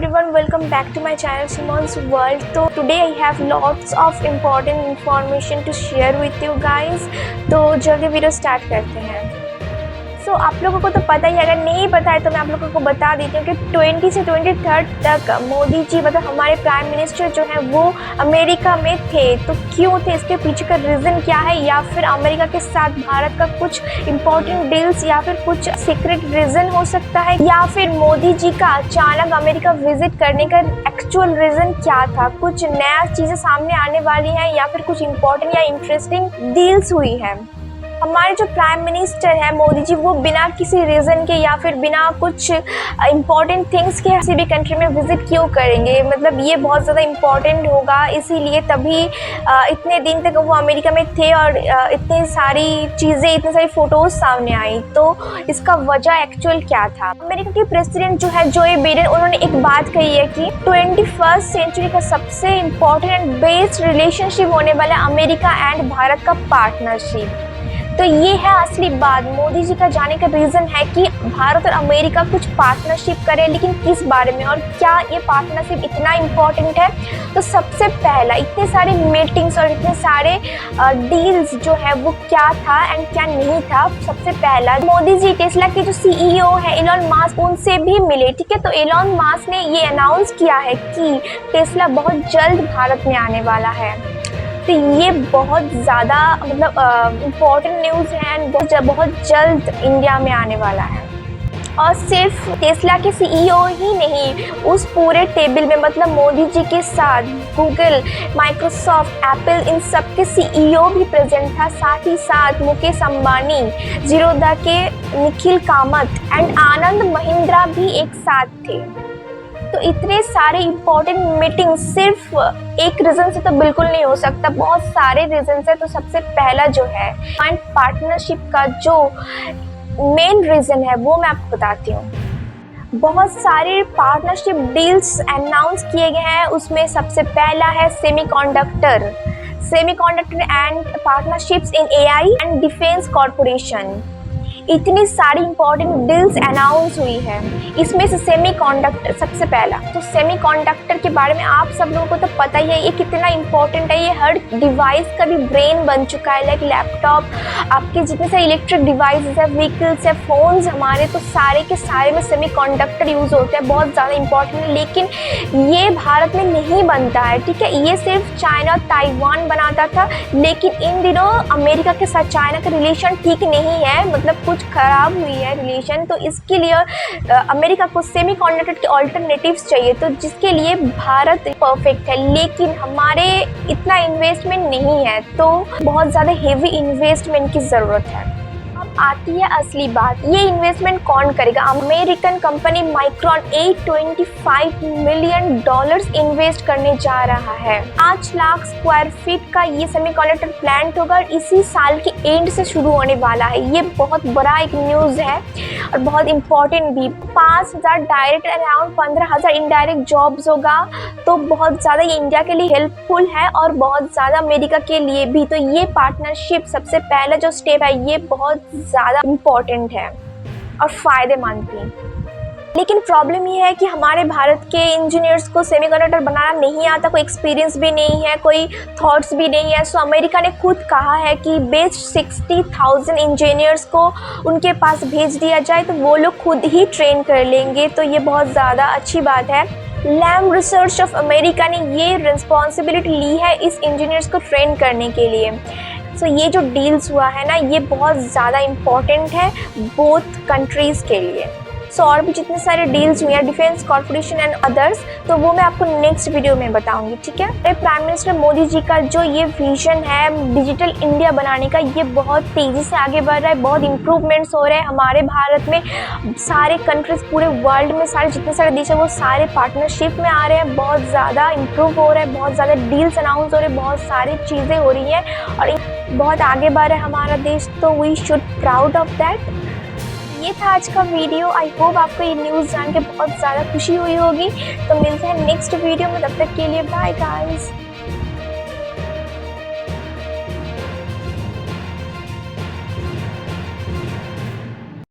everyone, welcome back to my channel Simon's World. So today I have lots of important information to share with you guys. तो जल्दी video start करते हैं। तो आप लोगों को तो पता ही, अगर नहीं पता है तो मैं आप लोगों को बता देती हूँ कि 20 से 23 तक मोदी जी मतलब हमारे प्राइम मिनिस्टर जो हैं वो अमेरिका में थे। तो क्यों थे, इसके पीछे का रीज़न क्या है, या फिर अमेरिका के साथ भारत का कुछ इम्पोर्टेंट डील्स या फिर कुछ सीक्रेट रीज़न हो सकता है, या फिर मोदी जी का अचानक अमेरिका विजिट करने का एक्चुअल रीज़न क्या था, कुछ नया चीज़ें सामने आने वाली हैं या फिर कुछ इम्पोर्टेंट या इंटरेस्टिंग डील्स हुई है। हमारे जो प्राइम मिनिस्टर है मोदी जी, वो बिना किसी रीज़न के या फिर बिना कुछ इम्पॉर्टेंट थिंग्स के किसी भी कंट्री में विज़िट क्यों करेंगे। मतलब ये बहुत ज़्यादा इम्पॉर्टेंट होगा, इसीलिए तभी इतने दिन तक वो अमेरिका में थे और इतनी सारी चीज़ें, इतनी सारी फ़ोटोज़ सामने आई। तो इसका वजह एक्चुअल क्या था। अमेरिका के प्रेसिडेंट जो है जो बाइडेन, उन्होंने एक बात कही है कि 21st सेंचुरी का सबसे इम्पॉर्टेंट एंड बेस्ट रिलेशनशिप होने वाला अमेरिका एंड भारत का पार्टनरशिप। तो ये है असली बात। मोदी जी का जाने का रीज़न है कि भारत और अमेरिका कुछ पार्टनरशिप करें, लेकिन किस बारे में और क्या ये पार्टनरशिप इतना इम्पोर्टेंट है। तो सबसे पहला, इतने सारे मीटिंग्स और इतने सारे डील्स जो है वो क्या था एंड क्या नहीं था। सबसे पहला, मोदी जी टेस्ला के जो CEO है एलन मास्क, उनसे भी मिले। ठीक है, तो एलन मास्क ने ये अनाउंस किया है कि टेस्ला बहुत जल्द भारत में आने वाला है। तो ये बहुत ज़्यादा मतलब इम्पोर्टेंट न्यूज़ है एंड बहुत जल्द इंडिया में आने वाला है। और सिर्फ टेस्ला के CEO ही नहीं, उस पूरे टेबल में मतलब मोदी जी के साथ गूगल, माइक्रोसॉफ्ट, एप्पल, इन सब के CEO भी प्रेजेंट था। साथ ही साथ मुकेश अंबानी, जीरोधा के निखिल कामत एंड आनंद महिंद्रा भी एक साथ थे। तो इतने सारे इम्पोर्टेंट मीटिंग सिर्फ एक रीज़न से तो बिल्कुल नहीं हो सकता, बहुत सारे रीजन है। तो सबसे पहला जो है पार्टनरशिप का जो मेन रीज़न है वो मैं आपको बताती हूँ। बहुत सारे पार्टनरशिप डील्स अनाउंस किए गए हैं, उसमें सबसे पहला है semiconductor and partnerships in AI and defence corporation. इतनी सारी इंपॉर्टेंट डील्स अनाउंस हुई है। इसमें से सेमीकंडक्टर सबसे पहला। तो सेमीकंडक्टर के बारे में आप सब लोगों को तो पता ही है ये कितना इम्पोर्टेंट है। ये हर डिवाइस का भी ब्रेन बन चुका है। लाइक लैपटॉप, आपके जितने सारे इलेक्ट्रिक डिवाइसेस है, व्हीकल्स है, फोन्स हमारे, तो सारे के सारे में सेमीकंडक्टर यूज़ होते हैं। बहुत ज़्यादा इंपॉर्टेंट है, लेकिन ये भारत में नहीं बनता है। ठीक है, ये सिर्फ चाइना, ताइवान बनाता था। लेकिन इन दिनों अमेरिका के साथ चाइना का रिलेशन ठीक नहीं है, मतलब कुछ खराब हुई है रिलेशन। तो इसके लिए अमेरिका को सेमीकंडक्टर के ऑल्टरनेटिव्स चाहिए, तो जिसके लिए भारत परफेक्ट है। लेकिन हमारे इतना इन्वेस्टमेंट नहीं है, तो बहुत ज़्यादा हेवी इन्वेस्टमेंट की ज़रूरत है। अब आती है असली बात, ये इन्वेस्टमेंट कौन करेगा। American company micron $825 million invest करने जा रहा है। 5 लाख स्क्वायर फीट का ये सेमीकंडक्टर प्लांट होगा और इसी साल के एंड से शुरू होने वाला है। ये बहुत बड़ा एक न्यूज़ है और बहुत इम्पोर्टेंट भी। 5,000 डायरेक्ट अराउंड 15,000 इनडायरेक्ट जॉब्स होगा। तो बहुत ज़्यादा ये इंडिया के लिए हेल्पफुल है और बहुत ज़्यादा अमेरिका के लिए भी। तो ये पार्टनरशिप सबसे पहला जो स्टेप है ये बहुत ज़्यादा इम्पोर्टेंट है और फ़ायदेमंद भी। लेकिन प्रॉब्लम ये है कि हमारे भारत के इंजीनियर्स को सेमीकंडक्टर बनाना नहीं आता, कोई एक्सपीरियंस भी नहीं है, कोई थॉट्स भी नहीं है। सो अमेरिका ने खुद कहा है कि बेस्ट 60,000 इंजीनियर्स को उनके पास भेज दिया जाए, तो वो लोग खुद ही ट्रेन कर लेंगे। तो ये बहुत ज़्यादा अच्छी बात है। लैम रिसर्च ऑफ अमेरिका ने ये रिस्पॉन्सिबिलिटी ली है इस इंजीनियर्स को ट्रेन करने के लिए। सो ये जो डील्स हुआ है ना, ये बहुत ज़्यादा इम्पॉर्टेंट है बोथ कंट्रीज़ के लिए। सो और भी जितने सारे डील्स हुए हैं, डिफेंस कॉर्पोरेशन एंड अदर्स, तो वो मैं आपको नेक्स्ट वीडियो में बताऊंगी। ठीक है, प्राइम मिनिस्टर मोदी जी का जो ये विजन है डिजिटल इंडिया बनाने का, ये बहुत तेज़ी से आगे बढ़ रहा है। बहुत इंप्रूवमेंट्स हो रहे हैं हमारे भारत में। सारे कंट्रीज़ पूरे वर्ल्ड में सारे जितने सारे देश हैं वो सारे पार्टनरशिप में आ रहे हैं। बहुत ज़्यादा इम्प्रूव हो रहा है, बहुत ज़्यादा डील्स अनाउंस हो रहे हैं, बहुत सारी चीज़ें हो रही हैं और बहुत आगे बढ़ रहा है हमारा देश। तो we should proud of that. ये था आज का वीडियो। आई होप आपको ये न्यूज़ जान के बहुत ज़्यादा खुशी हुई होगी। तो मिलते हैं नेक्स्ट वीडियो में, तब तक के लिए बाय गाइस।